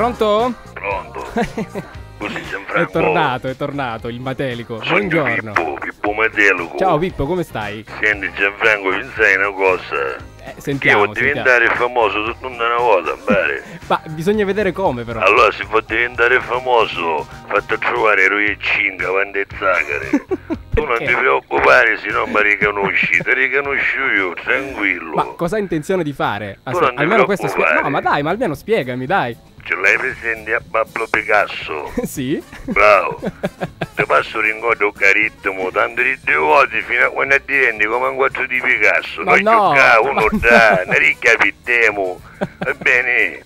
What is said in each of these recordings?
Pronto? Pronto? Così Gianfranco. È tornato il Matelico. Sogno Buongiorno. Pippo Matelico. Ciao Pippo, come stai? Senti Gianfranco, mi sai una cosa? Sentiamo, Devo diventare famoso tutta una volta, bene? Ma bisogna vedere come però. Allora, se vuoi diventare famoso, fatti trovare Rui 5 avanti e Zacare. Tu non ti preoccupare se non mi riconosci, ti riconosco io, tranquillo. Ma cosa hai intenzione di fare? Tu non ti Almeno questo preoccupare. No, ma dai, ma almeno spiegami, dai. Ce l'hai presente a Pablo Picasso? Sì? Bravo. Ti passo rincordo un caritmo, tanto di 2 volte fino a quando diventi come un 4 di Picasso. Ma noi no, uno da, ne ricapittiamo. Va bene?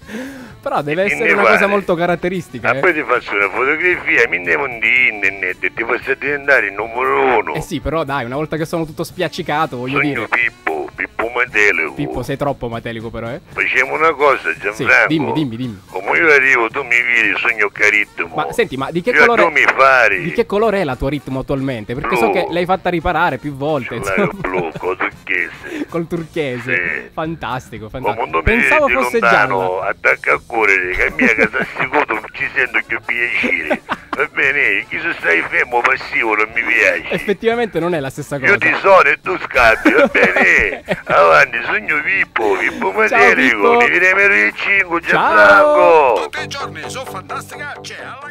Però deve E essere ne una vale. cosa molto caratteristica. Poi ti faccio una fotografia, mi andiamo di internet e ti posso diventare il numero 1. Eh sì, però dai, una volta che sono tutto spiaccicato, voglio Sogno dire. Pippo Matelico. Pippo, sei troppo matelico però, eh? Facciamo una cosa, Sì, Gianfranco. dimmi. Come io arrivo, tu mi vedi, sogno caritmo. Ma senti, ma di che Io colore tu mi fari. Di che colore è la tua ritmo attualmente? Perché so Blu. che l'hai fatta riparare più volte, Lago insomma. blu, con turchese. Col turchese. Sì. Fantastico, Ma fantastico. quando mi Pensavo vedi fosse lontano, gialla. attacca a correre, che a mia casa sicuro ci sento più piacere. Va bene, chi se stai fermo passivo non mi piace. Effettivamente non è la stessa cosa. Io ti sono e tu scappi, va bene? Avanti, sogno Pippo Matelico, Pippo. mi vedremo il 5, Ciao. Gianfranco. Tutti i giorni su Fantastica c'è alla